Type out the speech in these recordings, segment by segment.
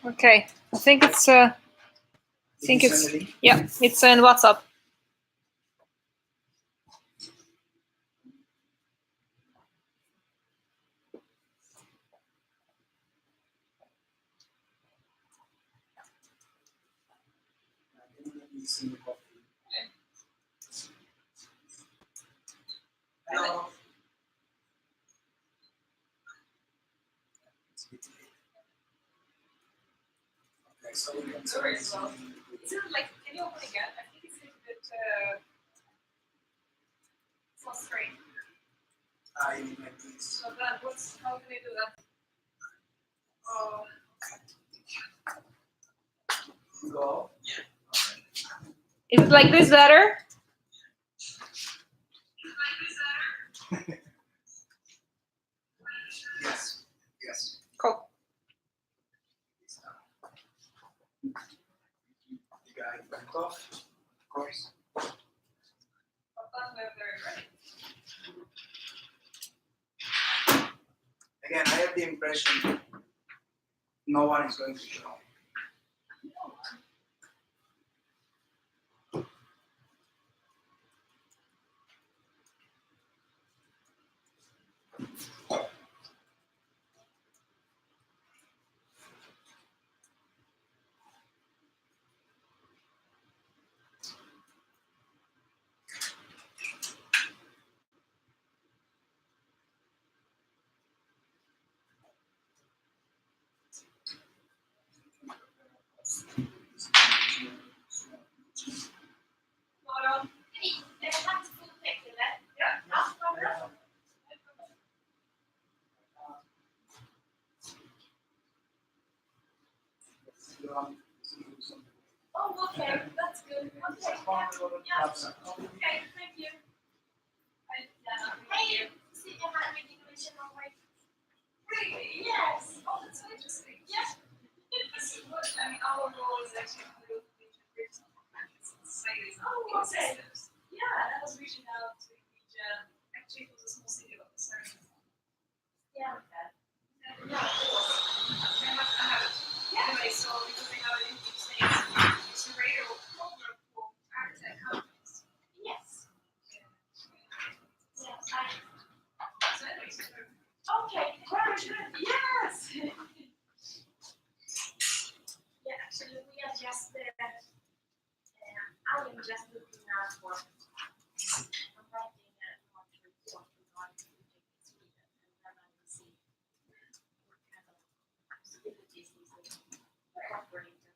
Okay. I think it's yeah, it's in WhatsApp. Hello. Okay, so we can Sorry as well. Is it like, can you open again? I think it's a little bit it's not straight. you need like this. So then how can I do that? Oh. Go. Is it like this better? Yes. Yes. Cool. You got it back off, of course. Again, I have the impression no one is going to show. Oh, okay, that's good. Okay, yeah. Okay, thank you. Hey, see, you had a decoration on my. Really? Yes. Oh, that's so interesting. Yes. I mean, our goal is actually to do oh, okay. Yeah, I was reaching out to the region. Actually, it was a small city of the service. Yeah. Yeah, it was. I have it. Yeah. Anyway, so because they have an interesting curator program for architect companies. Yes. Yes. So anyways, okay, very good. Yes. Yeah, actually, we are just. I am just looking now for writing a report regarding Foodtech in Sweden, and then I will see what kind of possibilities we can incorporate them.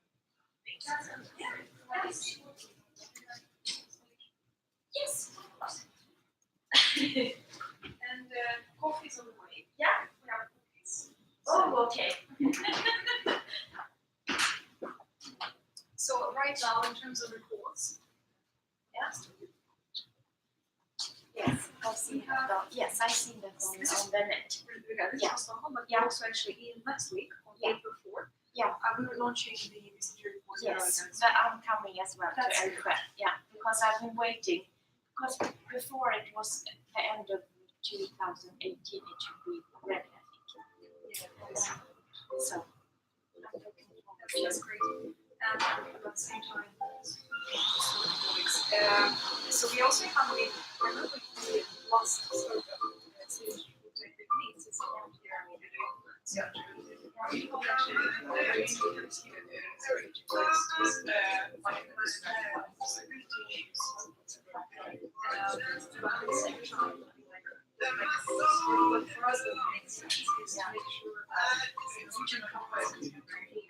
Yes, of course. And coffee is on the way. Yeah, we have cookies. Oh, okay. So right now, in terms of reports, yes. Yes, I've seen that. Yes, I've seen that on the net. Yeah. Stockholm, but yeah, also actually in next week on April 4th. Yeah. We were launching the visitor report. Yes, but I'm coming as well to April. Yeah, because I've been waiting. Because before it was the end of 2018, it should be ready, I think. Yeah. So. That's great. And at the same time, so we also have the last sort of Swedish Foodtech needs. It's around here. But for us, the main sense is to make sure that the regional companies can come here.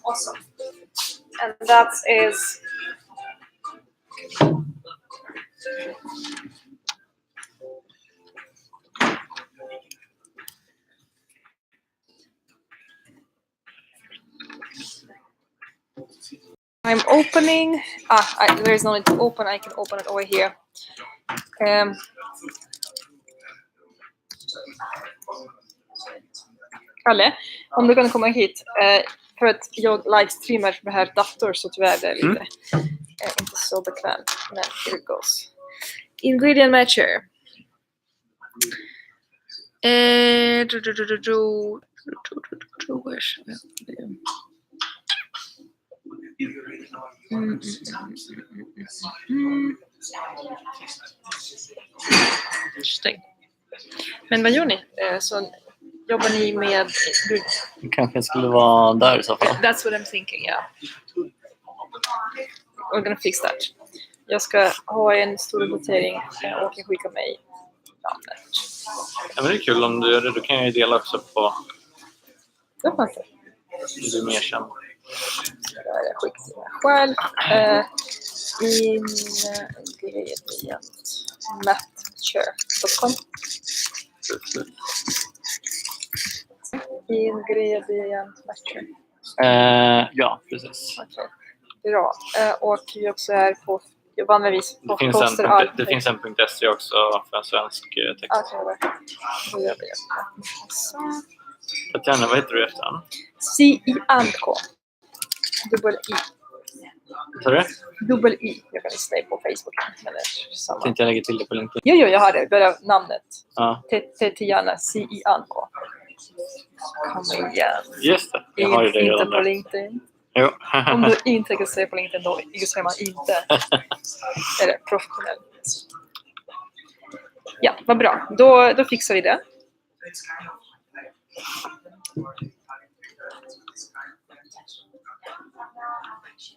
Awesome. And that is I'm opening. There is no need to open. I can open it over here. Kalle, om du kan komma hit. För att jag livestreamar på det här dator så tyvärr det är lite inte så bekvämt. Men here it goes. Ingredient matcher. Men vad gör ni? Så jobbar ni med... Det kanske skulle vara där i så fall. That's what I'm thinking, yeah. We're gonna fix that. Jag ska ha en stor votering och kan skicka mig namnet. Ja, men det är kul om du gör det. Då kan jag ju dela också på... Det fanns det. Du är mer känd. Då är jag skickat till mig själv. Ingredient.matcher.com Ingredient matcher. Ja, precis. Okay. Bra. Och vi också är på... Jag vanligtvis på det finns en .se också för en svensk text. Då gör vi det. Tatjana, vad heter du efter han? C-I-N-K. Dubbel-I. Vad du? Dubbel-I. Jag kan slå på Facebook. Men det är samma. Tänkte jag lägga till det på LinkedIn. Jo, jag har det. Bara namnet. Ja. Tatjana. C-I-N-K. Kom igen. Just det. Jag har ju det inte redan på där. LinkedIn. Jo. Om du inte kan se på LinkedIn då är man inte eller professionell. Ja, vad bra. Då fixar vi det.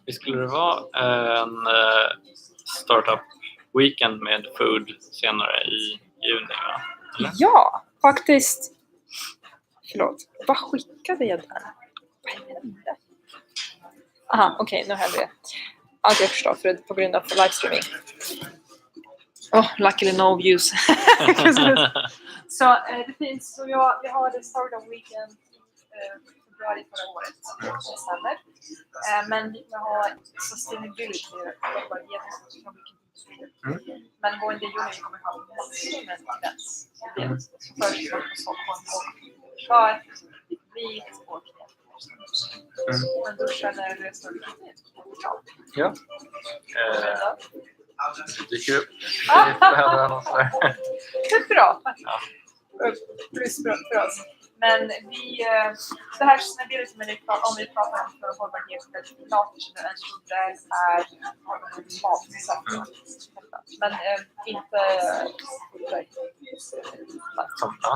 Det skulle det vara en startup weekend med food senare i juni, va? Eller? Ja, faktiskt. Förlåt, vad skickade jag där? Vad hände? Aha, okej, nu händer det. Allt jag förstår, för på grund av livestreaming. Luckily no views. Så det finns, så vi har det start of weekend i februari förra året, det stämmer. Men vi har sustainability men gå under juni kommer vi ha massor med events. Först på Stockholm och kvar, vit och men duschen är det större. Ja. Det dyker upp. Det är bra. Ja. Plus för oss. Men vi, det här sustainability med om vi pratar om för hållbarhet för klimatet så en stor del är matsätt. Men inte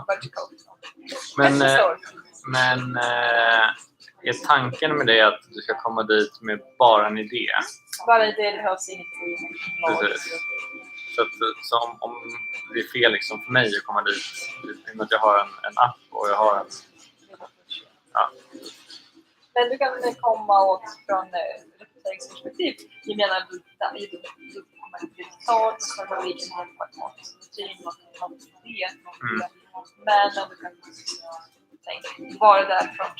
vertical. Men är tanken med det att du ska komma dit med bara en idé? Bara en idé, det behövs ingenting. Precis. Så om det är fel liksom för mig att komma dit, i och med att jag har en app och jag har en... Ja. Men du kan komma åt från rekryteringsperspektiv. Jag menar att du kommer till tal och så har vi en helt på ett matteam och idé. Men du kan vara där från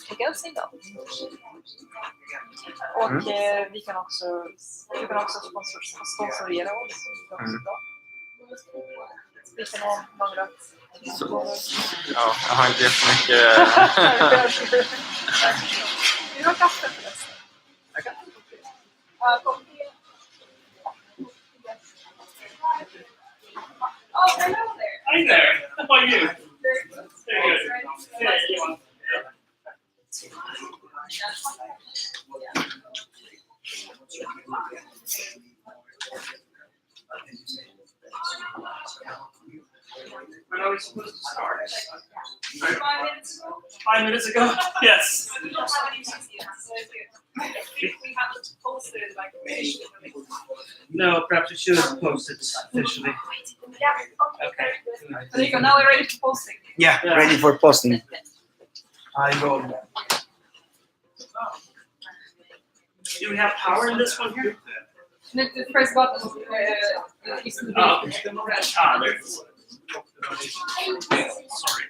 vi kan se då. Och vi kan också sponsorera oss. Vi kan ha några. Ja, jag har inte jättemycket... Vi har kaffe förresten. Oh, hello there. Hi there. How are you? Very good. Very good. Yeah, you When are we supposed to start? 5 minutes ago. 5 minutes ago? Yes. We don't have any music, so we haven't posted it like officially. No, perhaps we should post it officially. Yeah, Okay. There you go, now we're ready for posting. Yeah, Yeah. ready for posting. I go. Do we have power in this one here? The first button is the red. Ah, there it is. Sorry.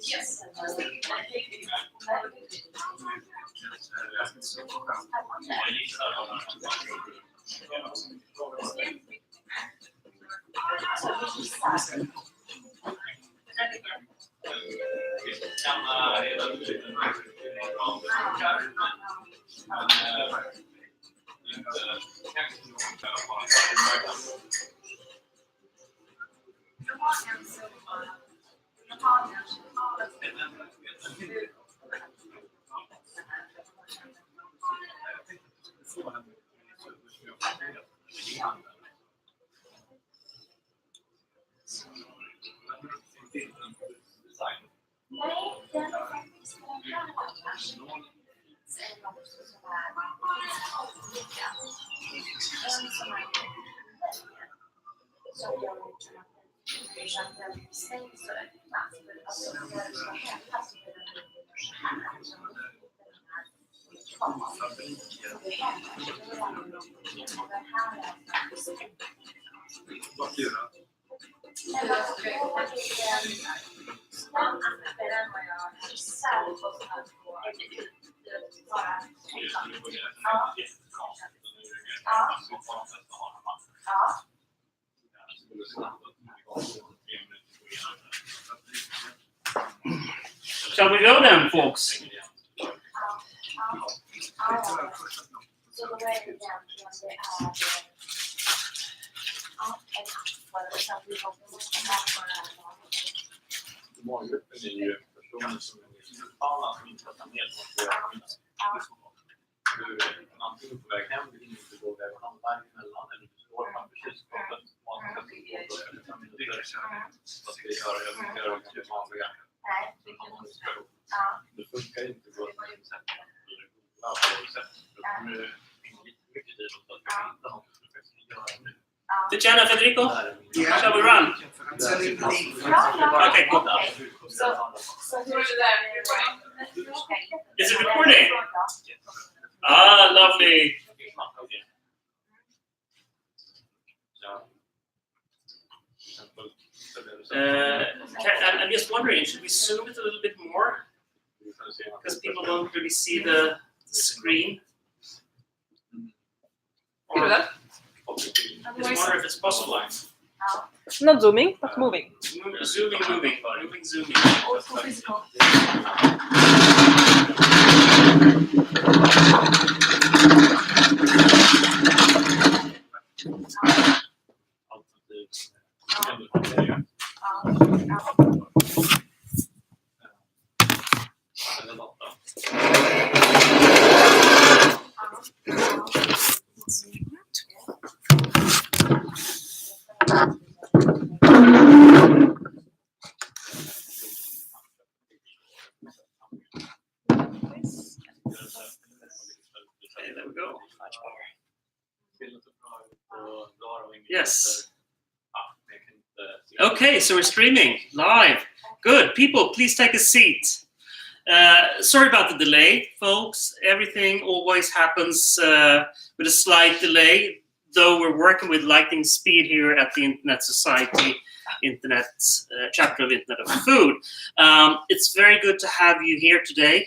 Yes. Shall we go then, folks? Målgruppen är ju personer som är urbana som inte har med något att göra med. Du är antingen på väg hem, vill inte gå väg och handla emellan, eller du går framför kylskåpet. Maten ska stå och börja liksom dyrka. Vad ska jag göra? Jag vill göra mycket vanliga. Det funkar inte på ett sätt. Det kommer mycket tid åt att hitta något som jag ska göra nu. Luciano, Federico? Yeah. Shall we run? I'm sending the link. Okay, cool. So who's there? Is it recording? Ah, lovely. I'm just wondering, should we zoom it a little bit more? Because people don't really see the screen. Ska du det? Just wonder if it's possible. Not zooming, but moving. Zooming. Also physical. Okay, there we go. Yes. Okay, so we're streaming live. Good. People, please take a seat. Sorry about the delay, folks. Everything always happens with a slight delay, though we're working with lightning speed here at the Internet Society, chapter of Internet of Food. It's very good to have you here today.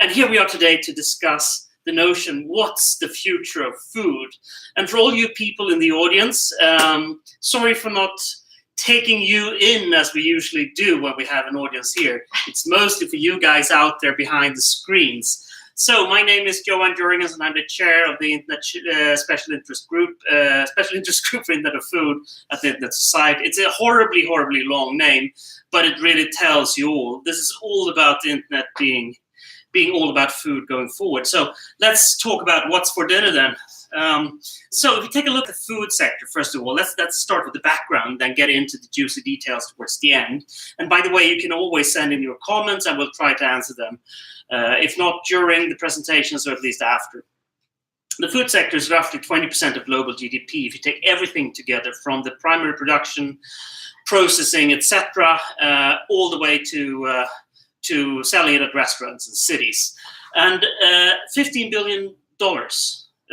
And here we are today to discuss the notion, what's the future of food? And for all you people in the audience, sorry for not taking you in as we usually do when we have an audience here. It's mostly for you guys out there behind the screens. So my name is Johan Jurgens, and I'm the chair of the Internet Special Interest Group for Internet of Food at the Internet Society. It's a horribly long name, but it really tells you all. This is all about the internet being all about food going forward. So let's talk about what's for dinner then. So if we take a look at the food sector, first of all, let's start with the background, then get into the juicy details towards the end. And by the way, you can always send in your comments and we'll try to answer them. If not during the presentations, or at least after. The food sector is roughly 20% of global GDP. If you take everything together from the primary production, processing, etc., all the way to selling it at restaurants and cities. And $15 billion.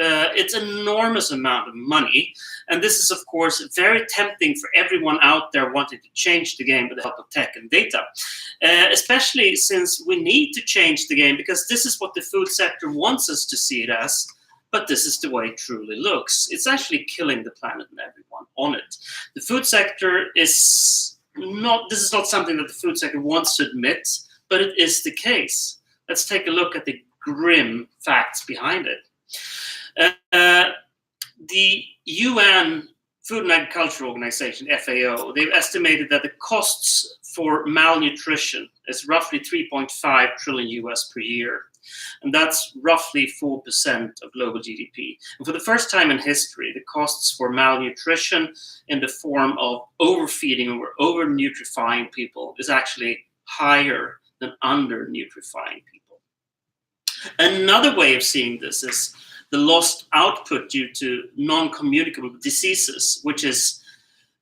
It's an enormous amount of money. And this is, of course, very tempting for everyone out there wanting to change the game with the help of tech and data. Especially since we need to change the game, because this is what the food sector wants us to see it as. But this is the way it truly looks. It's actually killing the planet and everyone on it. The food sector is not, this is not something that the food sector wants to admit, but it is the case. Let's take a look at the grim facts behind it. The UN Food and Agriculture Organization, FAO, they've estimated that the costs for malnutrition is roughly 3.5 trillion US per year. And that's roughly 4% of global GDP. And for the first time in history, the costs for malnutrition in the form of overfeeding or over-nutrifying people is actually higher than under-nutrifying people. Another way of seeing this is the lost output due to non-communicable diseases, which is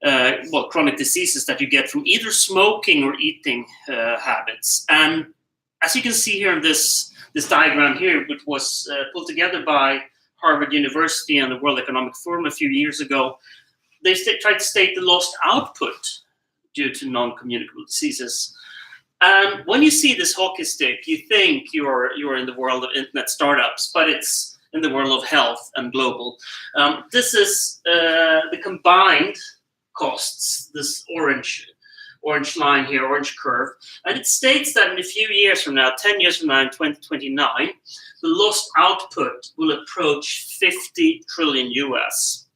chronic diseases that you get from either smoking or eating habits. And as you can see here in this diagram here, which was pulled together by Harvard University and the World Economic Forum a few years ago, they tried to state the lost output due to non-communicable diseases. And when you see this hockey stick, you think you're in the world of internet startups, but it's in the world of health and global. This is the combined costs, this orange line here, orange curve. And it states that in a few years from now, 10 years from now, in 2029, the lost output will approach 50 trillion US.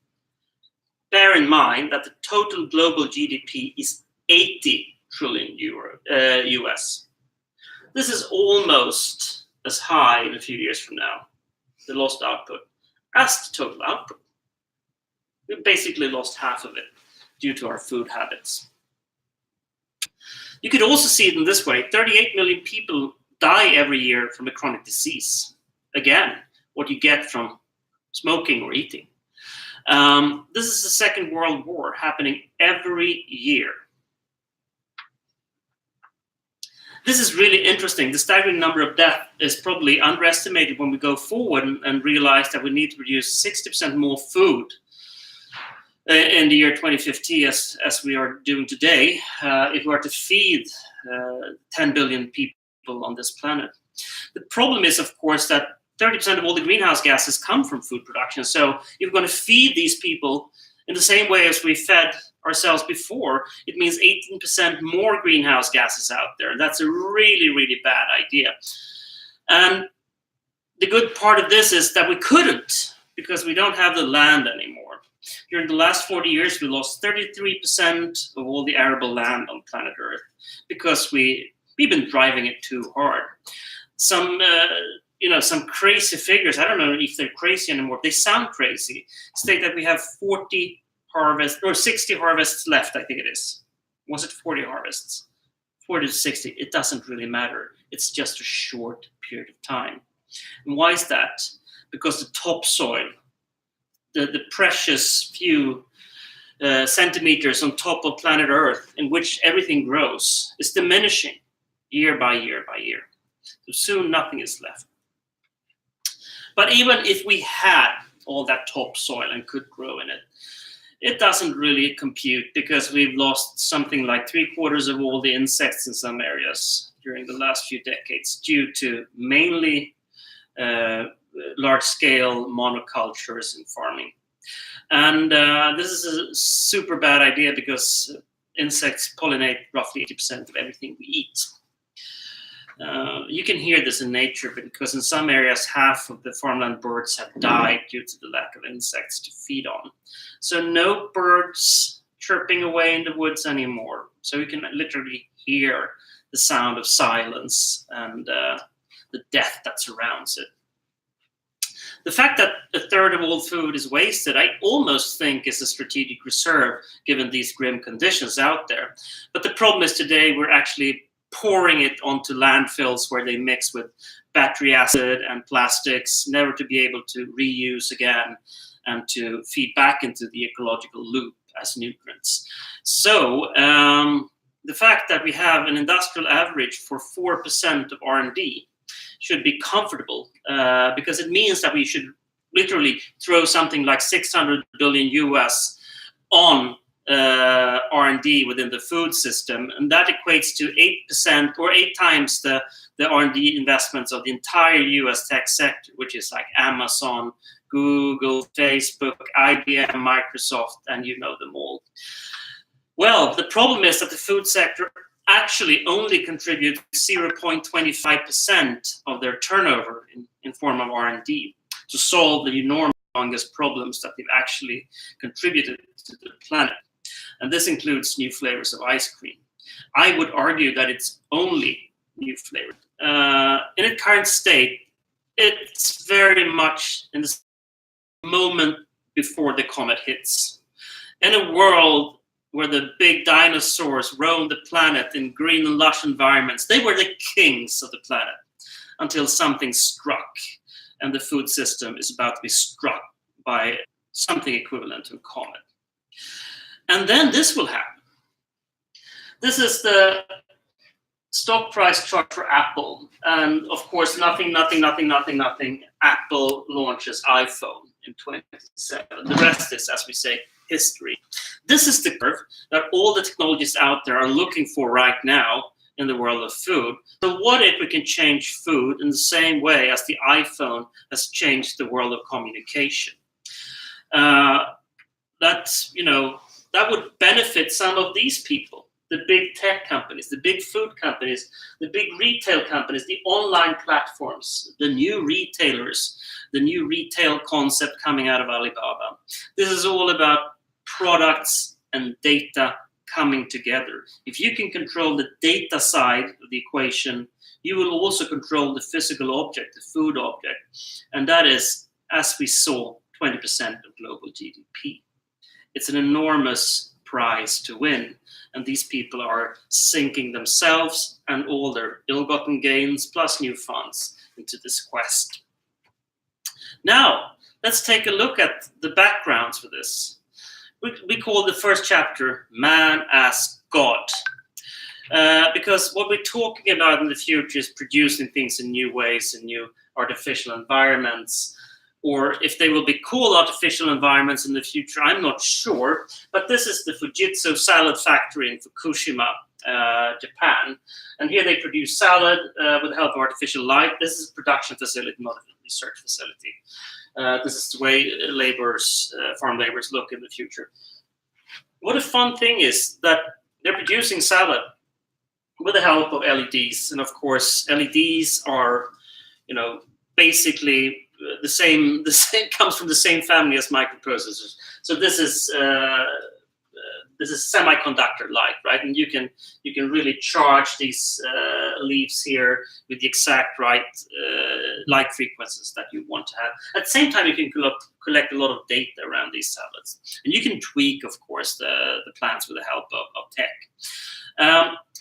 Bear in mind that the total global GDP is 80 trillion US. This is almost as high in a few years from now, the lost output, as the total output. We basically lost half of it due to our food habits. You could also see it in this way. 38 million people die every year from a chronic disease. Again, what you get from smoking or eating. This is the Second World War happening every year. This is really interesting. The staggering number of deaths is probably underestimated when we go forward and realize that we need to produce 60% more food in the year 2050 as we are doing today, if we are to feed 10 billion people on this planet. The problem is, of course, that 30% of all the greenhouse gases come from food production. So if we're going to feed these people in the same way as we fed ourselves before, it means 18% more greenhouse gases out there. That's a really, really bad idea. And the good part of this is that we couldn't, because we don't have the land anymore. During the last 40 years, we lost 33% of all the arable land on planet Earth because we've been driving it too hard. Some crazy figures, I don't know if they're crazy anymore, they sound crazy, state that we have 40 harvests or 60 harvests left, I think it is. Was it 40 harvests? 40 to 60, it doesn't really matter. It's just a short period of time. And why is that? Because the topsoil, the precious few centimeters on top of planet Earth in which everything grows is diminishing year by year by year. So soon nothing is left. But even if we had all that topsoil and could grow in it, it doesn't really compute because we've lost something like 3/4 of all the insects in some areas during the last few decades due to mainly large-scale monocultures in farming. And this is a super bad idea because insects pollinate roughly 80% of everything we eat. You can hear this in nature because in some areas half of the farmland birds have died due to the lack of insects to feed on. So no birds chirping away in the woods anymore. So you can literally hear the sound of silence and the death that surrounds it. The fact that 1/3 of all food is wasted, I almost think is a strategic reserve given these grim conditions out there. But the problem is today we're actually pouring it onto landfills where they mix with battery acid and plastics, never to be able to reuse again and to feed back into the ecological loop as nutrients. So the fact that we have an industrial average for 4% of R&D should be comfortable because it means that we should literally throw something like 600 billion US on R&D within the food system, and that equates to 8% or 8 times the R&D investments of the entire US tech sector, which is like Amazon, Google, Facebook, IBM, Microsoft, and you know them all. Well, the problem is that the food sector actually only contributes 0.25% of their turnover in form of R&D to solve the enormous problems that they've actually contributed to the planet. And this includes new flavors of ice cream. I would argue that it's only new flavors. In its current state, it's very much in the moment before the comet hits. In a world where the big dinosaurs roamed the planet in green and lush environments, they were the kings of the planet until something struck, and the food system is about to be struck by something equivalent to a comet. And then this will happen. This is the stock price chart for Apple. And of course, nothing. Apple launches iPhone in 2027. The rest is, as we say, history. This is the curve that all the technologists out there are looking for right now in the world of food. So what if we can change food in the same way as the iPhone has changed the world of communication? That would benefit some of these people, the big tech companies, the big food companies, the big retail companies, the online platforms, the new retailers, the new retail concept coming out of Alibaba. This is all about products and data coming together. If you can control the data side of the equation, you will also control the physical object, the food object. And that is, as we saw, 20% of global GDP. it's an enormous prize to win. And these people are sinking themselves and all their ill-gotten gains plus new funds into this quest. Now, let's take a look at the backgrounds for this. We call the first chapter Man as God. Because what we're talking about in the future is producing things in new ways, in new artificial environments, or if they will be called artificial environments in the future, I'm not sure. But this is the Fujitsu salad factory in Fukushima, Japan. And here they produce salad with the help of artificial light. This is a production facility, not a research facility. This is the way farm laborers look in the future. What a fun thing is that they're producing salad with the help of LEDs. And of course, LEDs are, basically the same comes from the same family as microprocessors. So this is semiconductor light, right? And you can really charge these leaves here with the exact right light frequencies that you want to have. At the same time, you can collect a lot of data around these salads, and you can tweak, of course, the plants with the help of tech.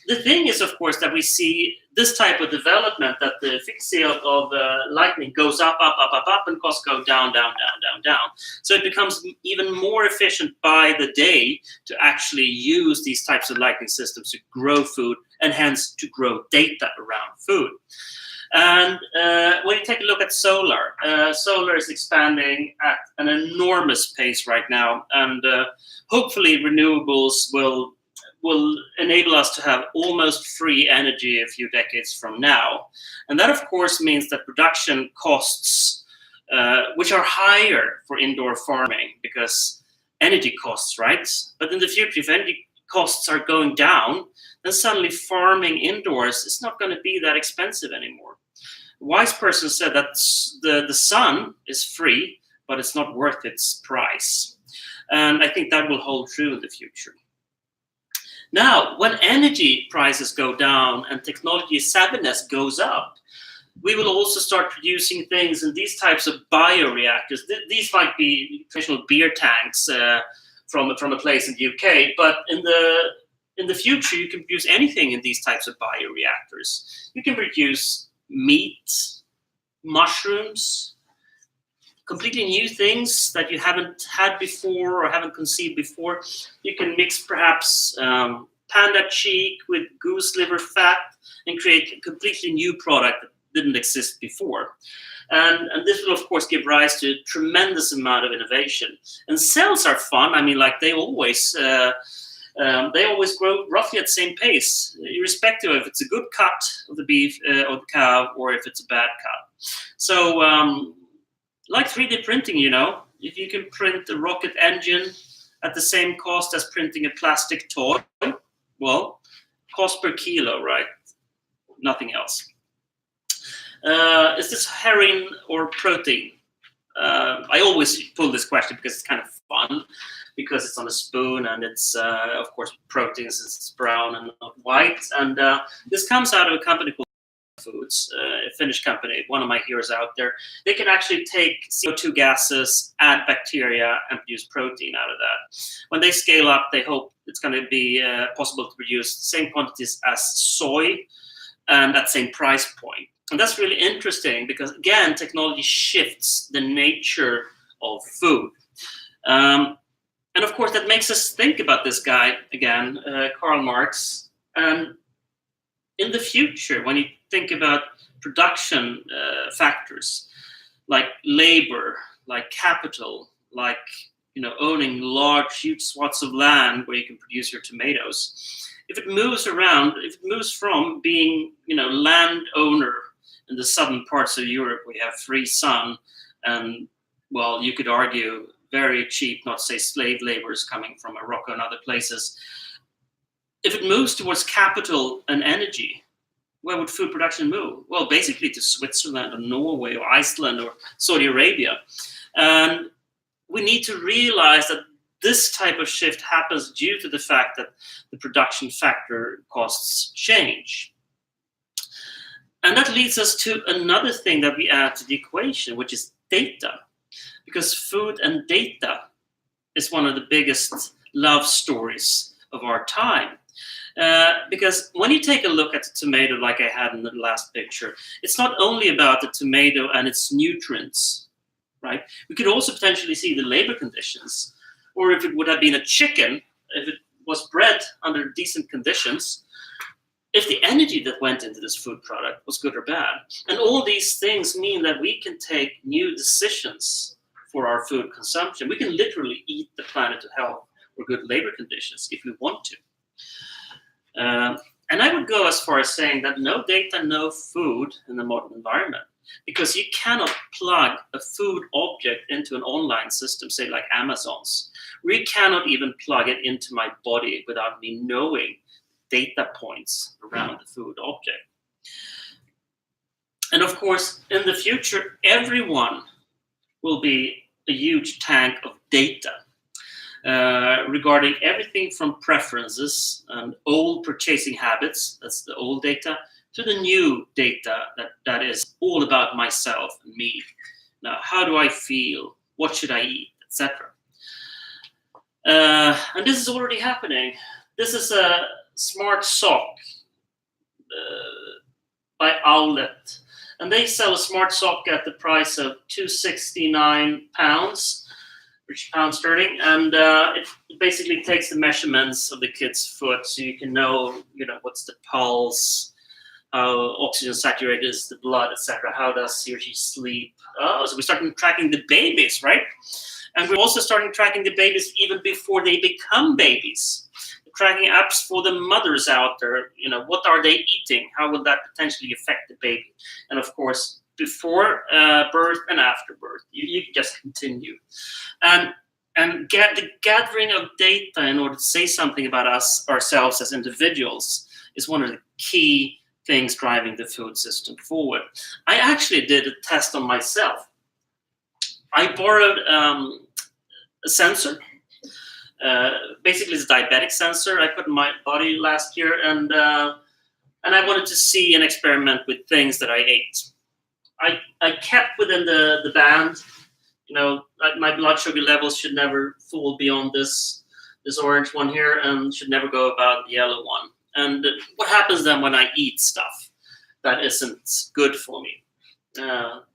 The thing is, of course, that we see this type of development, that the efficiency of lightning goes up, and costs go down. So it becomes even more efficient by the day to actually use these types of lightning systems to grow food and hence to grow data around food. And when you take a look at solar, solar is expanding at an enormous pace right now, and hopefully renewables will enable us to have almost free energy a few decades from now. And that, of course, means that production costs, which are higher for indoor farming because energy costs, right? But in the future, if energy costs are going down, then suddenly farming indoors is not going to be that expensive anymore. A wise person said that the sun is free, but it's not worth its price. And I think that will hold true in the future. Now, when energy prices go down and technology savviness goes up, we will also start producing things in these types of bioreactors. These might be traditional beer tanks from a place in the UK, but in the future, you can produce anything in these types of bioreactors. You can produce meat, mushrooms, completely new things that you haven't had before or haven't conceived before. You can mix perhaps panda cheek with goose liver fat and create a completely new product that didn't exist before. And this will, of course, give rise to a tremendous amount of innovation. And cells are fun. I mean, like they always grow roughly at the same pace, irrespective of if it's a good cut of the beef or the cow or if it's a bad cut. So, like 3D printing, if you can print a rocket engine at the same cost as printing a plastic toy, well, cost per kilo, right? Nothing else. Is this herring or protein? I always pull this question because it's kind of fun, because it's on a spoon and it's, of course, proteins, it's brown and not white. And this comes out of a company called Foods, a Finnish company, one of my heroes out there. They can actually take CO2 gases, add bacteria, and produce protein out of that. When they scale up, they hope it's going to be possible to produce the same quantities as soy and at the same price point. And that's really interesting because, again, technology shifts the nature of food. And of course, that makes us think about this guy again, Karl Marx. And in the future, when you think about production factors like labor, like capital, like owning large, huge swaths of land where you can produce your tomatoes, if it moves around, if it moves from being landowner in the southern parts of Europe, we have free sun, and well, you could argue very cheap, not to say slave laborers coming from Morocco and other places. If it moves towards capital and energy, where would food production move? Well, basically to Switzerland or Norway or Iceland or Saudi Arabia. And we need to realize that this type of shift happens due to the fact that the production factor costs change. And that leads us to another thing that we add to the equation, which is data. Because food and data is one of the biggest love stories of our time. Because when you take a look at the tomato, like I had in the last picture, it's not only about the tomato and its nutrients, right? We could also potentially see the labor conditions, or if it would have been a chicken, if it was bred under decent conditions, if the energy that went into this food product was good or bad. And all these things mean that we can take new decisions for our food consumption. We can literally eat the planet to health or good labor conditions if we want to. And I would go as far as saying that no data, no food in the modern environment, because you cannot plug a food object into an online system, say like Amazon's, where you cannot even plug it into my body without me knowing data points around the food object. And of course, in the future, everyone will be a huge tank of data. Regarding everything from preferences and old purchasing habits, that's the old data, to the new data that is all about myself and me. Now, how do I feel? What should I eat? Etc. And this is already happening. This is a smart sock by Owlet. And they sell a smart sock at the price of £269. British pound sterling, and it basically takes the measurements of the kid's foot, so you can know, what's the pulse, how oxygen saturated is the blood, etc. How does he or she sleep? Oh, so we started tracking the babies, right? And we're also starting tracking the babies even before they become babies. Tracking apps for the mothers out there. What are they eating? How will that potentially affect the baby? And of course, before birth and after birth, you just continue, and get the gathering of data in order to say something about ourselves as individuals is one of the key things driving the food system forward. I actually did a test on myself. I borrowed a sensor. Basically, it's a diabetic sensor I put in my body last year, and I wanted to see and experiment with things that I ate. I kept within the band, my blood sugar levels should never fall beyond this orange one here, and should never go above the yellow one. And what happens then when I eat stuff that isn't good for me?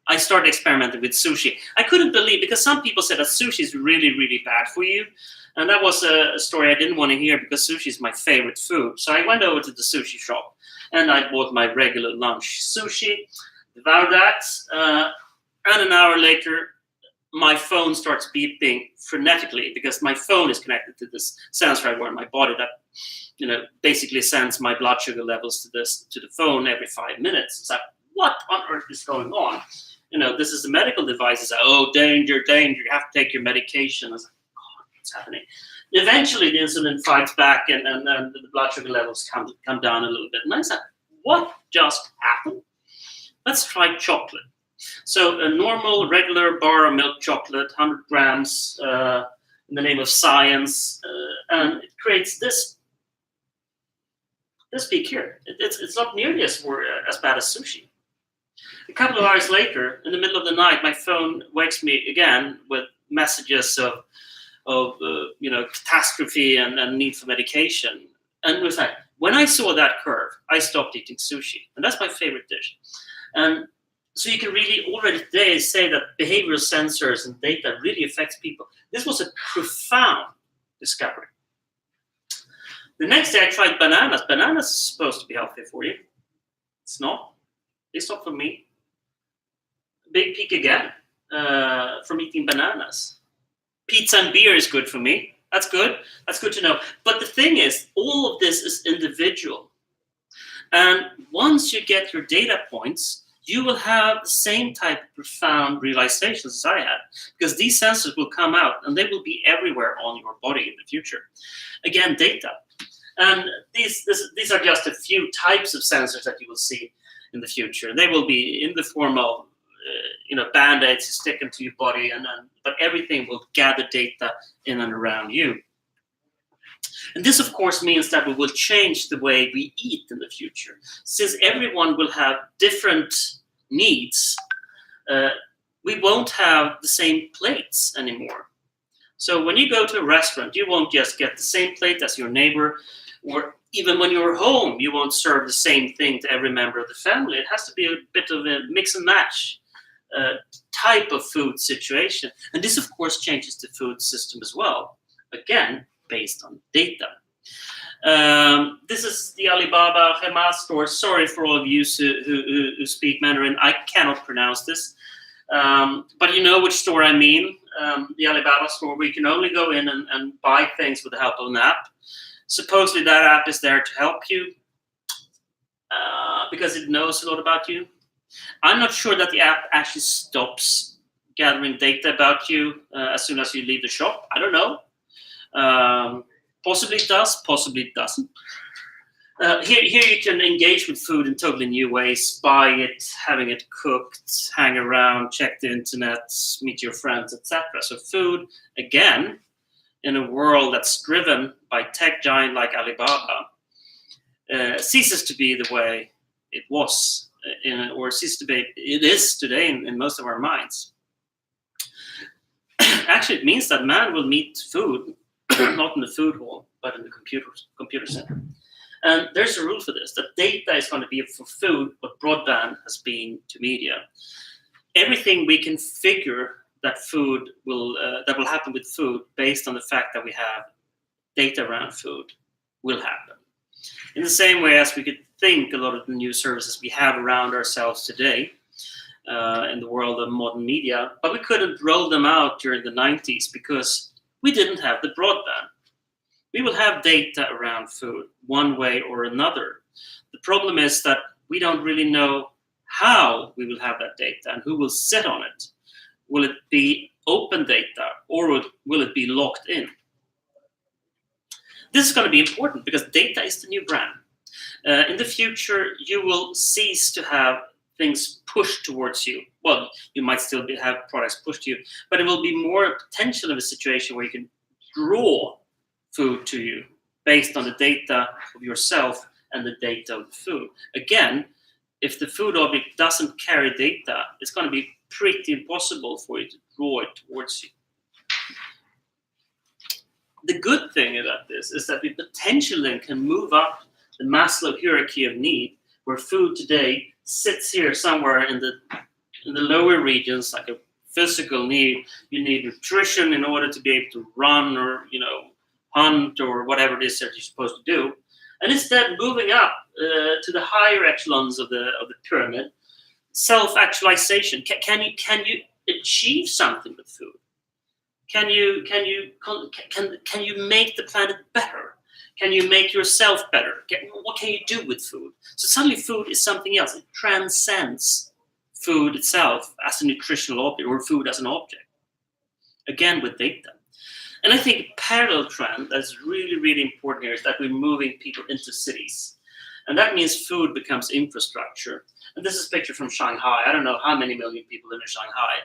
I started experimenting with sushi. I couldn't believe, because some people said that sushi is really, really bad for you. And that was a story I didn't want to hear, because sushi is my favorite food. So I went over to the sushi shop and I bought my regular lunch sushi, devoured that, and an hour later, my phone starts beeping frenetically, because my phone is connected to this sensor I wear in my body that, basically sends my blood sugar levels to the phone every 5 minutes. It's like, what on earth is going on? This is a medical device. It's like, oh, danger, danger! You have to take your medication. I was like, God, what's happening? Eventually, the insulin fights back, and the blood sugar levels come down a little bit. And I said, what just happened? Let's try chocolate. So a normal, regular bar of milk chocolate, 100 grams, in the name of science, and it creates this peak here. It's not nearly as bad as sushi. A couple of hours later, in the middle of the night, my phone wakes me again with messages of catastrophe and need for medication. And it was like, when I saw that curve, I stopped eating sushi, and that's my favorite dish. And so you can really already today say that behavioral sensors and data really affects people. This was a profound discovery. The next day I tried bananas. Bananas is supposed to be healthy for you. It's not. At least not for me. Big peak again from eating bananas. Pizza and beer is good for me. That's good. That's good to know. But the thing is, all of this is individual. And once you get your data points, you will have the same type of profound realizations as I had, because these sensors will come out and they will be everywhere on your body in the future. Again, data. And these are just a few types of sensors that you will see in the future. They will be in the form of band-aids you stick into your body, but everything will gather data in and around you. And this, of course, means that we will change the way we eat in the future. Since everyone will have different needs, we won't have the same plates anymore. So when you go to a restaurant, you won't just get the same plate as your neighbor, or even when you're home, you won't serve the same thing to every member of the family. It has to be a bit of a mix and match type of food situation. And this, of course, changes the food system as well, again, based on data. This is the Alibaba Hema store. Sorry for all of you who speak Mandarin. I cannot pronounce this. But you know which store I mean. The Alibaba store, where you can only go in and buy things with the help of an app. Supposedly that app is there to help you because it knows a lot about you. I'm not sure that the app actually stops gathering data about you as soon as you leave the shop. I don't know. Possibly it does, possibly it doesn't. Here you can engage with food in totally new ways. Buy it, having it cooked, hang around, check the internet, meet your friends, etc. So food, again, in a world that's driven by tech giant like Alibaba, ceases to be the way it was, or ceases to be, it is today in most of our minds. Actually, it means that man will meet food, not in the food hall, but in the computer center. And there's a rule for this, that data is going to be for food what broadband has been to media. Everything we can figure that will happen with food based on the fact that we have data around food will happen. In the same way as we could think a lot of the new services we have around ourselves today in the world of modern media, but we couldn't roll them out during the 90s because we didn't have the broadband. We will have data around food one way or another. The problem is that we don't really know how we will have that data and who will sit on it. Will it be open data or will it be locked in? This is going to be important because data is the new brand. In the future, you will cease to have things pushed towards you. Well, you might still have products pushed to you, but it will be more potential of a situation where you can draw food to you based on the data of yourself and the data of the food. Again, if the food object doesn't carry data, it's going to be pretty impossible for you to draw it towards you. The good thing about this is that we potentially then can move up the Maslow hierarchy of need, where food today sits here somewhere in the lower regions, like a physical need. You need nutrition in order to be able to run or hunt or whatever it is that you're supposed to do, and instead moving up to the higher echelons of the pyramid, self-actualization. Can you achieve something with food? Can you make the planet better? Can you make yourself better? What can you do with food? So suddenly food is something else. It transcends food itself as a nutritional object or food as an object. Again, with data. And I think a parallel trend that's really, really important here is that we're moving people into cities. And that means food becomes infrastructure. And this is a picture from Shanghai. I don't know how many million people live in Shanghai.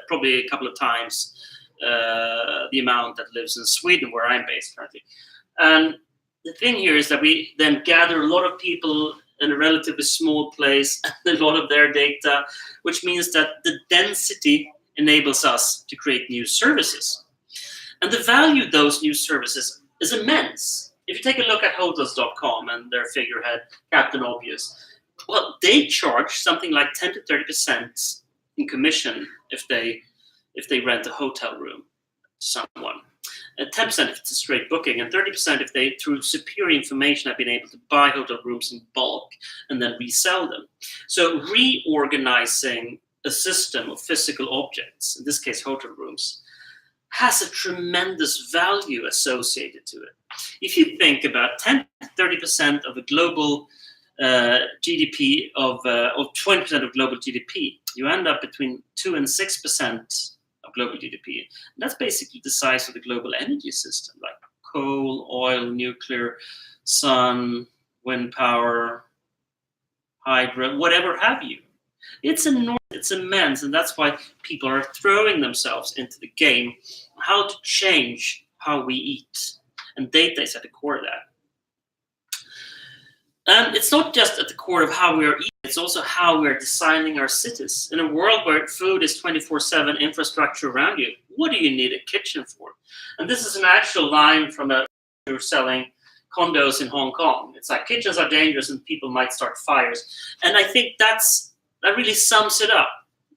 Probably a couple of times the amount that lives in Sweden, where I'm based currently. And the thing here is that we then gather a lot of people in a relatively small place, and a lot of their data, which means that the density enables us to create new services. And the value of those new services is immense. If you take a look at hotels.com and their figurehead, Captain Obvious, well, they charge something like 10 to 30% in commission if they rent a hotel room to someone. And 10% if it's a straight booking, and 30% if they, through superior information, have been able to buy hotel rooms in bulk and then resell them. So reorganizing a system of physical objects, in this case hotel rooms, has a tremendous value associated to it. If you think about 10 to 30% of a global GDP of 20% of global GDP, you end up between 2 and 6% of global GDP. And that's basically the size of the global energy system, like coal, oil, nuclear, sun, wind power, hydro, whatever have you. It's enormous, it's immense, and that's why people are throwing themselves into the game, how to change how we eat. And data is at the core of that. And it's not just at the core of how we are eating, it's also how we're designing our cities. In a world where food is 24/7 infrastructure around you, What do you need a kitchen for? And this is an actual line from a who are selling condos in Hong Kong. It's like kitchens are dangerous and people might start fires. And I think that really sums it up.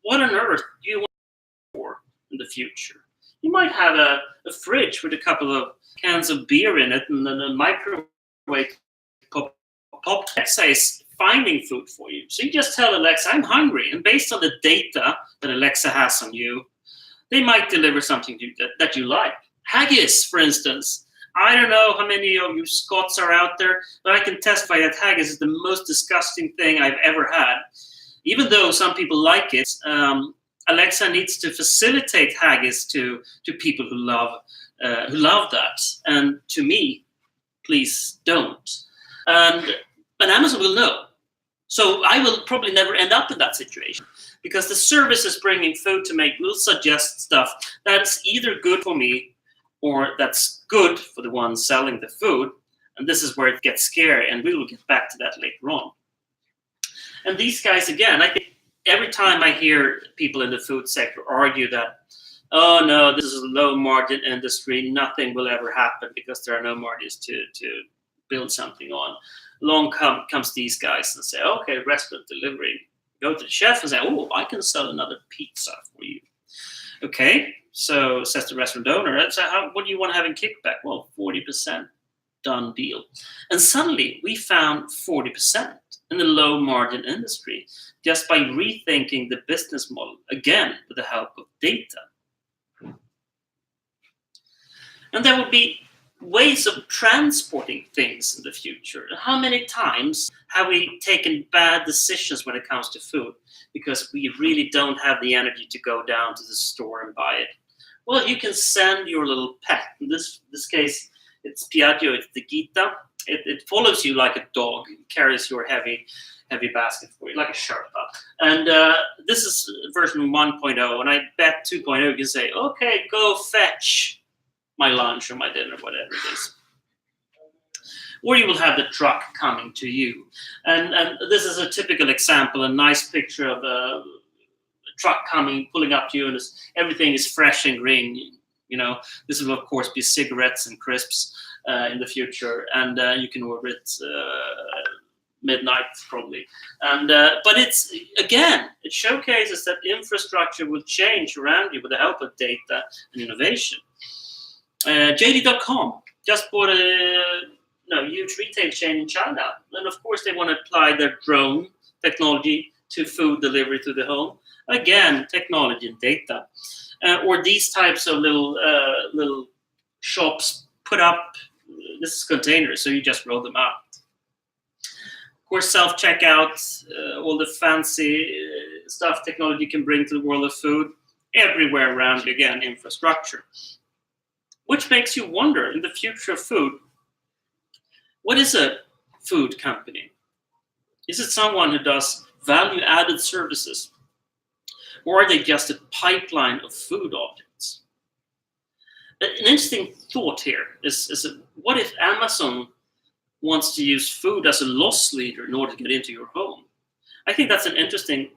What on earth do you want for in the future? You might have a fridge with a couple of cans of beer in it and then a microwave pop. Alexa is finding food for you. So you just tell Alexa, I'm hungry. And based on the data that Alexa has on you, they might deliver something to you that you like. Haggis, for instance. I don't know how many of you Scots are out there, but I can testify that haggis is the most disgusting thing I've ever had. Even though some people like it, Alexa needs to facilitate haggis to people who love that. And to me, please don't. And Amazon will know. So I will probably never end up in that situation because the services bringing food to make will suggest stuff that's either good for me or that's good for the one selling the food. And this is where it gets scary, and we will get back to that later on. And these guys, again, I think every time I hear people in the food sector argue that, oh no, this is a low margin industry, nothing will ever happen because there are no margins to build something on. Along comes these guys and say, okay, restaurant delivery. Go to the chef and say, oh, I can sell another pizza for you. Okay, so says the restaurant owner, so what do you want to have in kickback? Well, 40%, done deal. And suddenly we found 40% in the low margin industry just by rethinking the business model, again, with the help of data. And there will be ways of transporting things in the future. How many times have we taken bad decisions when it comes to food because we really don't have the energy to go down to the store and buy it? Well, you can send your little pet. In this case, it's Piaggio, it's the Gita. It follows you like a dog. It carries your heavy basket for you, like a Sherpa. And this is version 1.0, and I bet 2.0 can say, okay, go fetch my lunch or my dinner, whatever it is. Or you will have the truck coming to you. And this is a typical example, a nice picture of a truck coming, pulling up to you, and everything is fresh and green. You know, this will, of course, be cigarettes and crisps in the future, and you can order it midnight probably. And but it's, again, it showcases that infrastructure will change around you with the help of data and innovation. JD.com just bought a huge retail chain in China. And of course, they want to apply their drone technology to food delivery to the home. Again, technology and data. Or these types of little shops put up, this is containers, so you just roll them out. Of course, self-checkout, all the fancy stuff technology can bring to the world of food, everywhere around, again, infrastructure. Which makes you wonder, in the future of food, what is a food company? Is it someone who does value-added services? Or are they just a pipeline of food objects? An interesting thought here is what if Amazon wants to use food as a loss leader in order to get into your home? I think that's an interesting,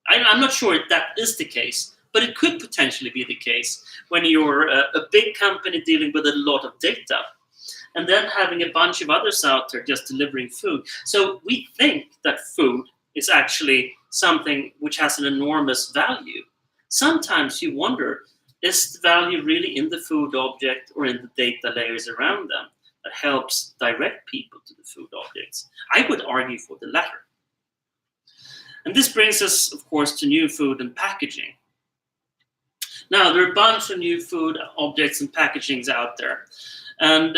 I'm not sure if that is the case, but it could potentially be the case when you're a big company dealing with a lot of data and then having a bunch of others out there just delivering food. So we think that food is actually something which has an enormous value. Sometimes you wonder, is the value really in the food object or in the data layers around them that helps direct people to the food objects? I would argue for the latter. And this brings us, of course, to new food and packaging. Now, there are a bunch of new food objects and packagings out there. And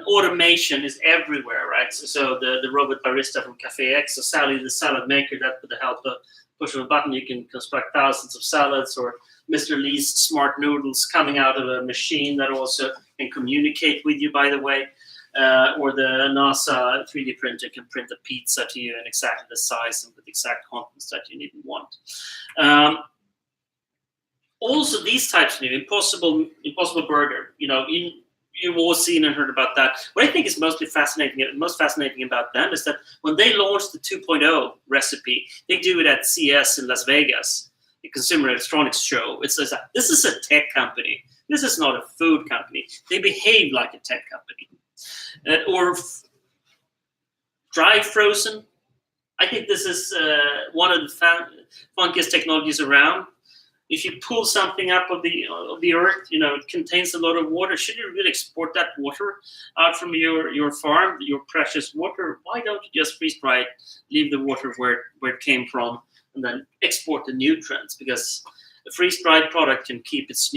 automation is everywhere, right? So the robot barista from Cafe X, or Sally the salad maker, that with the help of push of a button, you can construct thousands of salads, or Mr. Lee's smart noodles coming out of a machine that also can communicate with you, by the way. Or the NASA 3D printer can print a pizza to you in exactly the size and with exact contents that you need and want. Also, these types of new Impossible Burger, you've all seen and heard about that. What I think is most fascinating about them is that when they launched the 2.0 recipe, they do it at CES in Las Vegas. Consumer Electronics Show. It says that this is a tech company. This is not a food company. They behave like a tech company. Or dry frozen. I think this is one of the funkiest technologies around. If you pull something up of the earth, it contains a lot of water. Should you really export that water out from your farm, your precious water? Why don't you just freeze dry it, leave the water where it came from, and then export the nutrients? Because a freeze dried product can keep its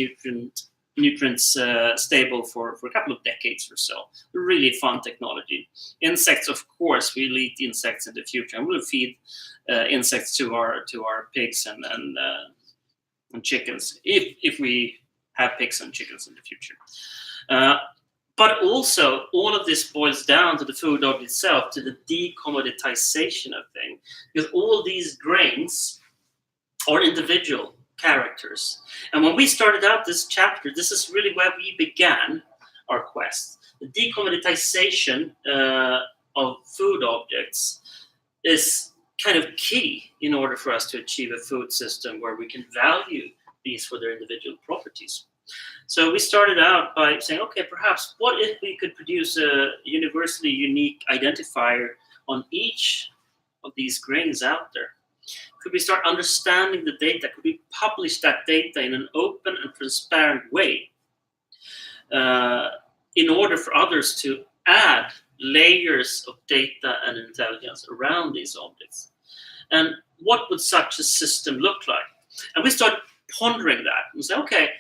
nutrients stable for a couple of decades or so. Really fun technology. Insects, of course, we'll eat insects in the future, and we'll feed insects to our pigs and chickens if we have pigs and chickens in the future. But also, all of this boils down to the food object itself, to the decommoditization of things, because all these grains are individual characters. And when we started out this chapter, this is really where we began our quest. The decommoditization of food objects is kind of key in order for us to achieve a food system where we can value these for their individual properties. So we started out by saying, okay, perhaps what if we could produce a universally unique identifier on each of these grains out there? Could we start understanding the data? Could we publish that data in an open and transparent way in order for others to add layers of data and intelligence around these objects? And what would such a system look like? And we start pondering that and say, okay,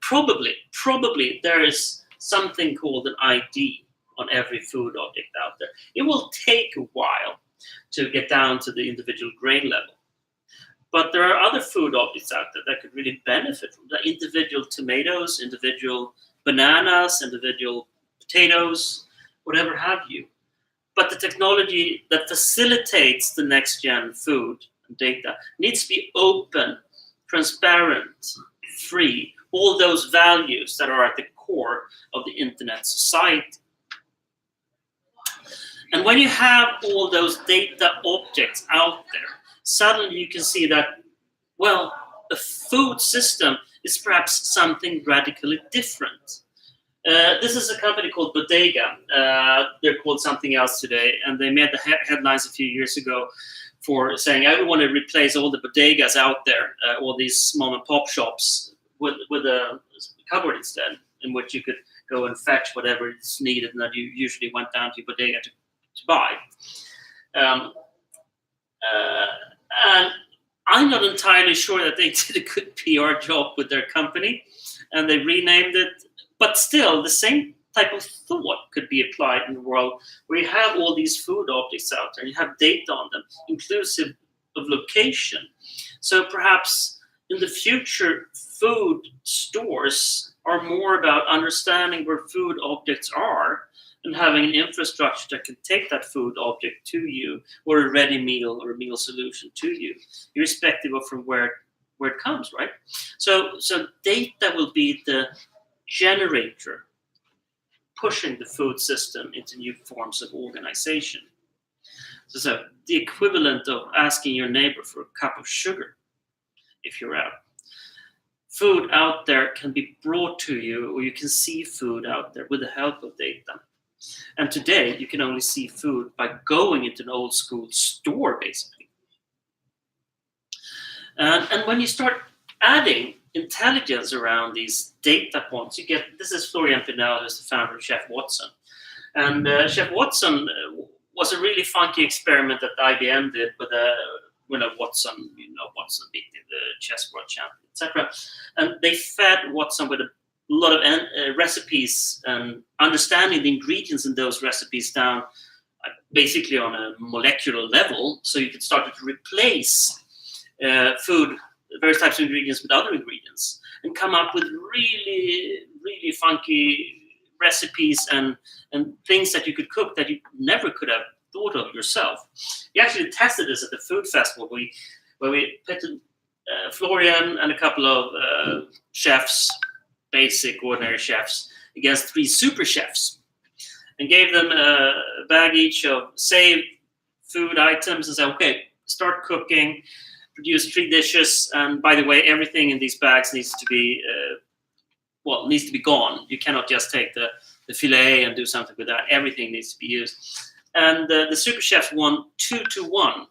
probably there is something called an ID on every food object out there. It will take a while to get down to the individual grain level. But there are other food objects out there that could really benefit from that. Individual tomatoes, individual bananas, individual potatoes, whatever have you. But the technology that facilitates the next gen food and data needs to be open, transparent, free, all those values that are at the core of the internet society. And when you have all those data objects out there, suddenly you can see that, well, a food system is perhaps something radically different. This is a company called Bodega. They're called something else today, and they made the headlines a few years ago for saying, I want to replace all the bodegas out there, all these mom and pop shops, with a cupboard instead, in which you could go and fetch whatever is needed and that you usually went down to Bodega to buy. And I'm not entirely sure that they did a good PR job with their company, and they renamed it. But still, the same type of thought could be applied in the world where you have all these food objects out there, and you have data on them, inclusive of location. So perhaps in the future, food stores are more about understanding where food objects are and having an infrastructure that can take that food object to you, or a ready meal or a meal solution to you, irrespective of from where it comes, right? So data will be the generator pushing the food system into new forms of organization. So the equivalent of asking your neighbor for a cup of sugar if you're out. Food out there can be brought to you, or you can see food out there with the help of data. And today, you can only see food by going into an old school store, basically. And when you start adding intelligence around these data points, you get, this is Florian Pinel, who's the founder of Chef Watson. And Chef Watson was a really funky experiment that IBM did with Watson, Watson being the chess world champion, etc. And they fed Watson with a lot of recipes and understanding the ingredients in those recipes down basically on a molecular level, so you could start to replace food, various types of ingredients with other ingredients, and come up with really, really funky recipes and things that you could cook that you never could have thought of yourself. We actually tested this at the food festival where we pitted Florian and a couple of chefs, basic ordinary chefs, against 3 super chefs, and gave them a bag each of saved food items and said, okay, start cooking. produce 3 dishes, and by the way, everything in these bags needs to be gone. You cannot just take the fillet and do something with that. Everything needs to be used. And the super chef won 2-1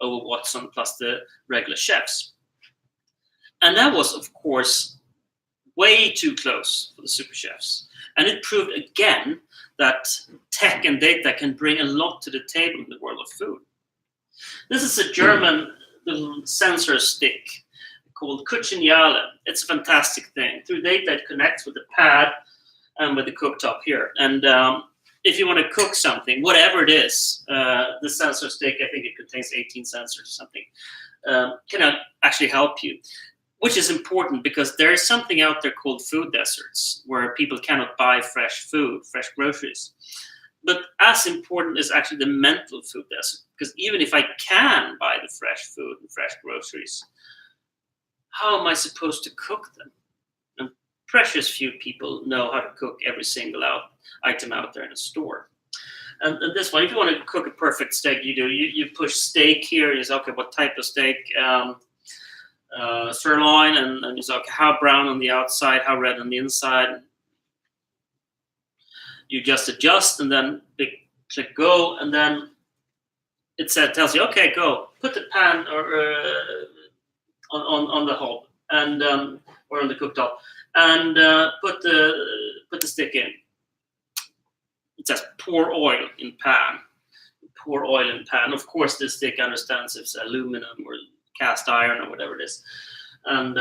over Watson plus the regular chefs. And that was, of course, way too close for the super chefs. And it proved again that tech and data can bring a lot to the table in the world of food. This is a German little sensor stick called Küchenjale. It's a fantastic thing. Through data, it connects with the pad and with the cooktop here. And if you want to cook something, whatever it is, the sensor stick, I think it contains 18 sensors or something, can actually help you. Which is important because there is something out there called food deserts where people cannot buy fresh food, fresh groceries. But as important is actually the mental food desert, because even if I can buy the fresh food and fresh groceries, how am I supposed to cook them? And precious few people know how to cook every single item out there in a store. And this one, if you want to cook a perfect steak, you push steak here. You say, okay, what type of steak? Sirloin, and you say, okay, how brown on the outside, how red on the inside. You just adjust, and then click go, and then it tells you, okay, go. Put the pan on the hob and or on the cooktop, and put the stick in. It says pour oil in pan. Pour oil in pan. Of course, this stick understands if it's aluminum or cast iron or whatever it is, and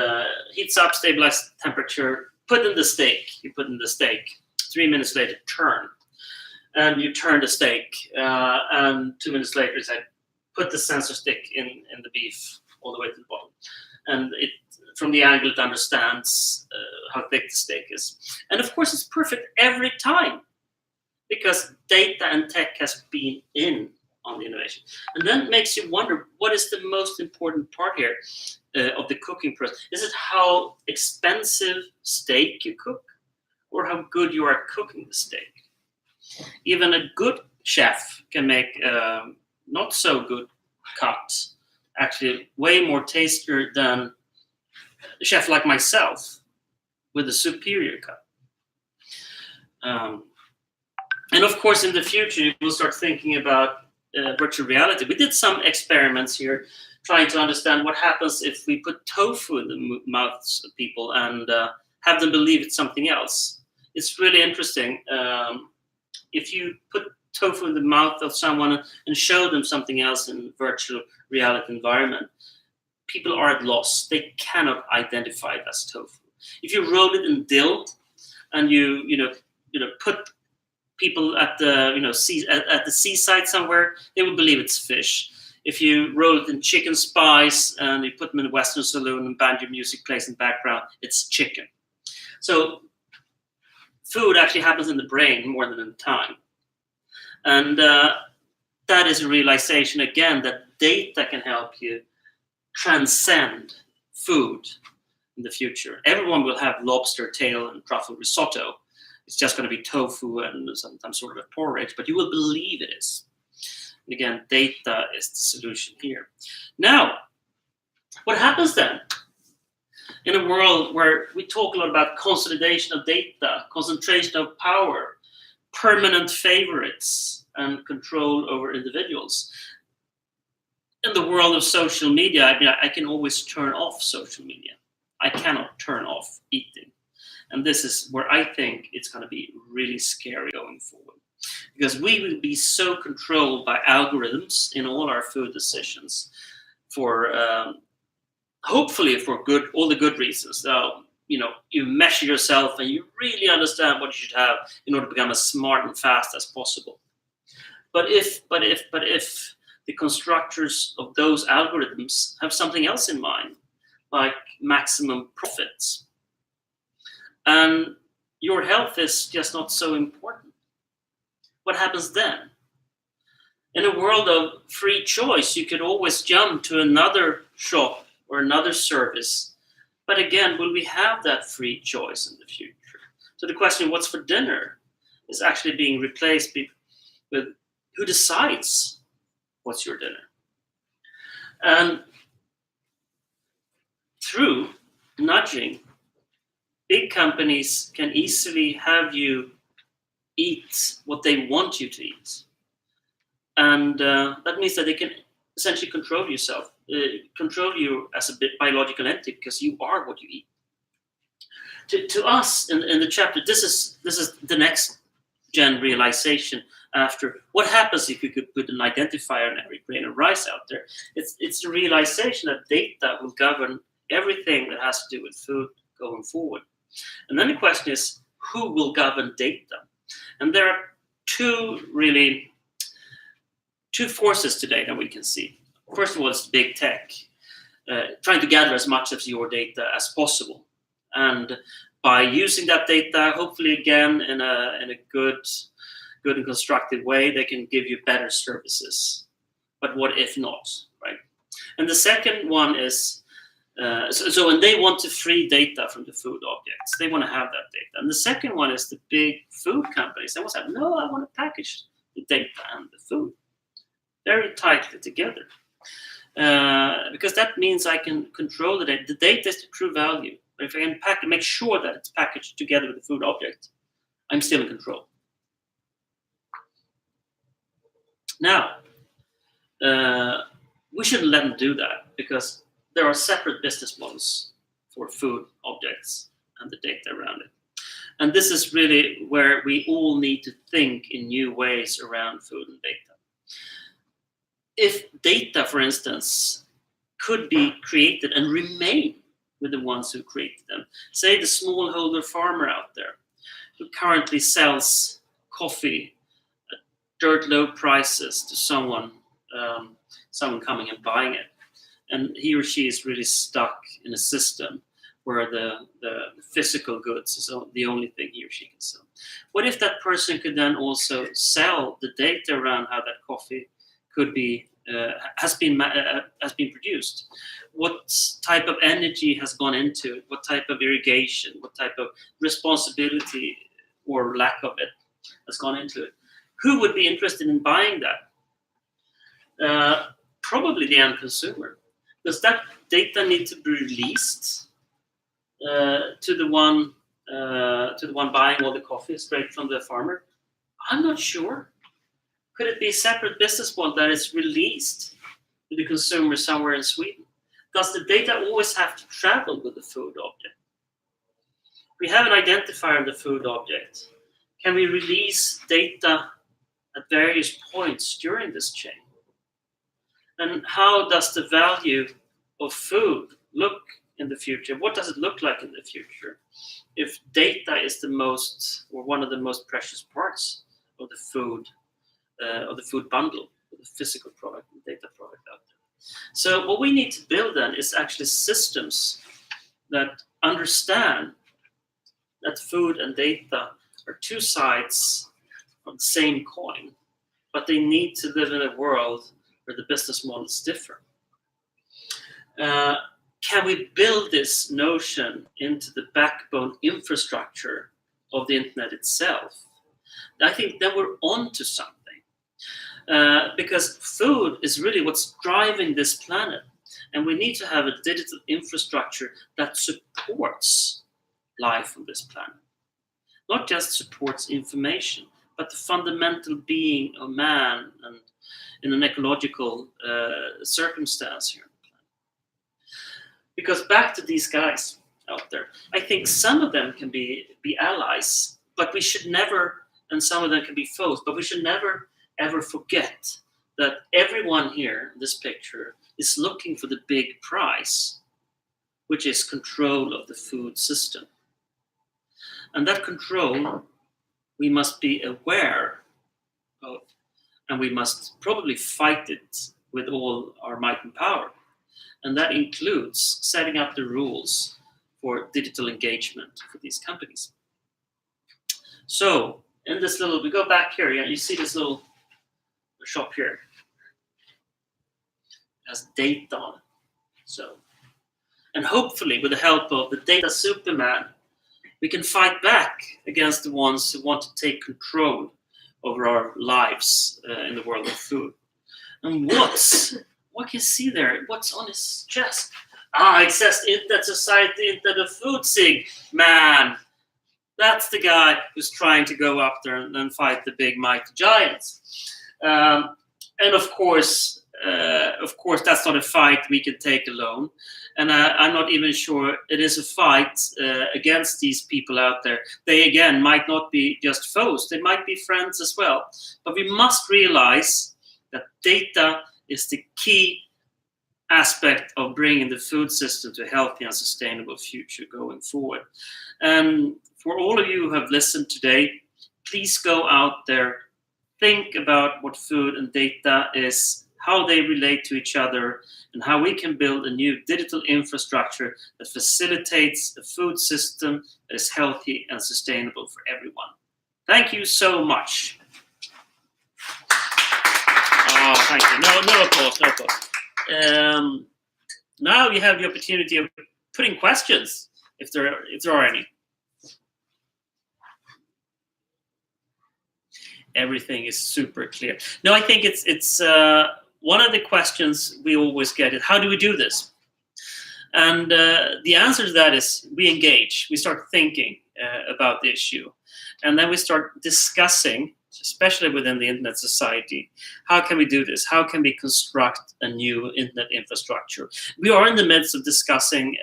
heats up, stabilize temperature. Put in the steak. You put in the steak. 3 minutes later, turn, and you turn the steak. And 2 minutes later, you say, put the sensor stick in the beef all the way to the bottom, and it from the angle it understands how thick the steak is. And of course, it's perfect every time because data and tech has been in on the innovation. And then it makes you wonder, what is the most important part here of the cooking process? Is it how expensive steak you cook or how good you are at cooking the steak? Even a good chef can make not so good cut actually way more tastier than a chef like myself with a superior cut. And of course, in the future, you will start thinking about virtual reality. We did some experiments here trying to understand what happens if we put tofu in the mouths of people and have them believe it's something else. It's really interesting. If you put tofu in the mouth of someone and show them something else in virtual reality environment, people are at loss. They cannot identify it as tofu. If you roll it in dill and you put people at the at the seaside somewhere, they will believe it's fish. If you roll it in chicken spice and you put them in a Western saloon and banjo music plays in the background, it's chicken. So food actually happens in the brain more than in time. And that is a realization, again, that data can help you transcend food in the future. Everyone will have lobster tail and truffle risotto. It's just going to be tofu and some sort of a porridge, but you will believe it is. And again, data is the solution here. Now, what happens then? In a world where we talk a lot about consolidation of data, concentration of power, permanent favorites, and control over individuals. In the world of social media, I can always turn off social media. I cannot turn off eating. And this is where I think it's going to be really scary going forward. Because we will be so controlled by algorithms in all our food decisions for hopefully for all the good reasons. You measure yourself and you really understand what you should have in order to become as smart and fast as possible. But if the constructors of those algorithms have something else in mind, like maximum profits, and your health is just not so important, what happens then? In a world of free choice, you could always jump to another shop or another service. But again, will we have that free choice in the future? So the question, what's for dinner, is actually being replaced with who decides what's your dinner? And through nudging, big companies can easily have you eat what they want you to eat. And that means that they can essentially control yourself, control you as a biological entity, because you are what you eat. To us in the chapter, this is the next gen realization after what happens if you could put an identifier on every grain of rice out there. It's the realization that data will govern everything that has to do with food going forward. And then the question is, who will govern data? And there are two forces today that we can see. First of all, it's big tech, trying to gather as much of your data as possible. And by using that data, hopefully again in a good and constructive way, they can give you better services. But what if not, right? And the second one is, and they want to free data from the food objects. They want to have that data. And the second one is the big food companies. They want to say, no, I want to package the data and the food very tightly together. Because that means I can control the data. The data is the true value. But if I can make sure that it's packaged together with the food object, I'm still in control. Now, we shouldn't let them do that, because there are separate business models for food objects and the data around it. And this is really where we all need to think in new ways around food and data. If data, for instance, could be created and remain with the ones who created them, say the smallholder farmer out there who currently sells coffee at dirt low prices to someone coming and buying it, and he or she is really stuck in a system where the physical goods is the only thing he or she can sell. What if that person could then also sell the data around how that coffee could be has been produced? What type of energy has gone into it? What type of irrigation? What type of responsibility or lack of it has gone into it? Who would be interested in buying that? Probably the end consumer. Does that data need to be released to the one buying all the coffee straight from the farmer? I'm not sure. Could it be a separate business model that is released to the consumer somewhere in Sweden? Does the data always have to travel with the food object? We have an identifier of the food object. Can we release data at various points during this chain? And how does the value of food look in the future? What does it look like in the future if data is the most, or one of the most precious parts of the food bundle, the physical product, the data product out there? So what we need to build then is actually systems that understand that food and data are two sides of the same coin, but they need to live in a world where the business models differ. Can we build this notion into the backbone infrastructure of the internet itself? I think then we're on to something. Because food is really what's driving this planet. And we need to have a digital infrastructure that supports life on this planet. Not just supports information, but the fundamental being of man and in an ecological circumstance here on the planet. Because back to these guys out there, I think some of them can be allies, but we should never, and some of them can be foes, but we should never ever forget that everyone here in this picture is looking for the big prize, which is control of the food system. And that control we must be aware of, and we must probably fight it with all our might and power. And that includes setting up the rules for digital engagement for these companies. So in this little, we go back here, you see this little shop here. It has data on it. So, and hopefully with the help of the data Superman, we can fight back against the ones who want to take control over our lives in the world of food. And what can you see there? What's on his chest? Access Internet Society into the food sig. Man, that's the guy who's trying to go up there and fight the big mighty giants. And of course, that's not a fight we can take alone. And I'm not even sure it is a fight against these people out there. They, again, might not be just foes. They might be friends as well. But we must realize that data is the key aspect of bringing the food system to a healthy and sustainable future going forward. And for all of you who have listened today, please go out there, think about what food and data is, how they relate to each other, and how we can build a new digital infrastructure that facilitates a food system that is healthy and sustainable for everyone. Thank you so much. Oh, thank you. No applause, no applause. Now you have the opportunity of putting questions, if there are any. Everything is super clear. No, I think it's one of the questions we always get is, how do we do this? And the answer to that is we engage. We start thinking about the issue. And then we start discussing, especially within the Internet Society, how can we do this? How can we construct a new Internet infrastructure? We are in the midst of discussing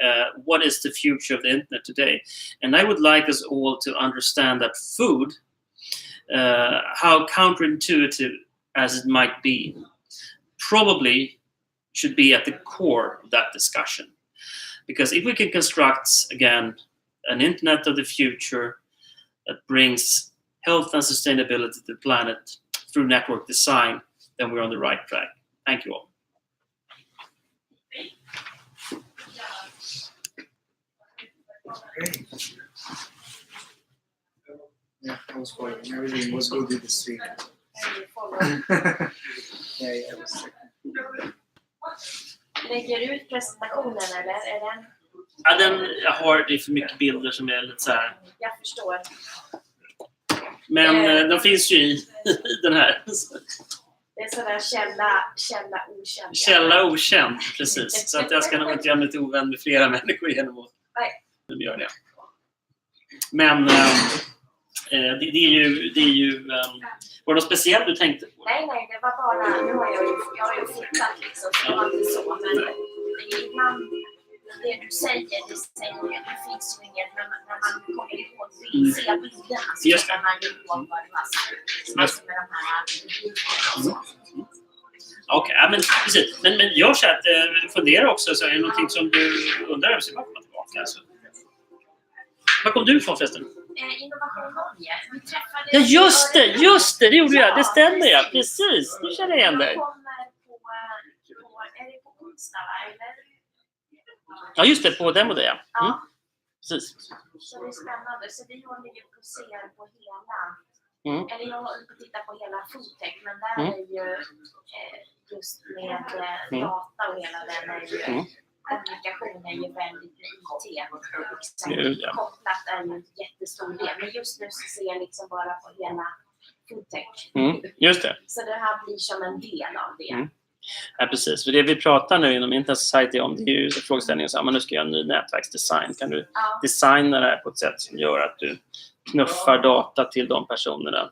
what is the future of the Internet today. And I would like us all to understand that food, how counterintuitive as it might be, probably should be at the core of that discussion. Because if we can construct, again, an internet of the future that brings health and sustainability to the planet through network design, then we're on the right track. Thank you all. Great. Yeah, I was following. Everything was good with the stream. Yeah, I was checking. Lägger du ut presentationen eller är den? Ja, jag har det för mycket bilder som är lite så här. Jag förstår. Men de finns ju i den här. Det är sådär källa okänd. Källa okänd, precis. Så att jag ska nog inte göra mig till ovän med flera människor genom att göra det. Men det är ju var det något speciellt du tänkte på? Nej, det var bara, nu har jag har ju flyttat liksom, så det var inte så, men det är ibland det du säger, det finns ju inget, när man kommer ihåg, vill se bilderna så kan man ju ihåg vad det var så med de här. Okej, men precis. Men jag funderar också, så är det någonting som du undrar över sig komma tillbaka? Alltså. Var kom du ifrån förresten? Innovation Norge. Vi träffade... Ja, just det gjorde jag. Det stämmer jag. Precis, nu känner jag igen dig. Är det på onsdag, eller? Ja, just det, på den och det. Mm. Ja. Precis. Så det är spännande. Så vi håller ju på att se på hela... Eller jag håller på att titta på hela Foodtech, men där är ju just med data och hela den är ju... Kommunikation är ju väldigt IT. Kopplat är ju en jättestor del. Men just nu så ser jag liksom bara på hela Foodtech. Just det. Så det här blir som en del av det. Ja, precis. För det vi pratar nu inom Internet Society om, det är ju frågeställningen så här, nu ska jag göra en ny nätverksdesign. Kan du designa det här på ett sätt som gör att du knuffar data till de personerna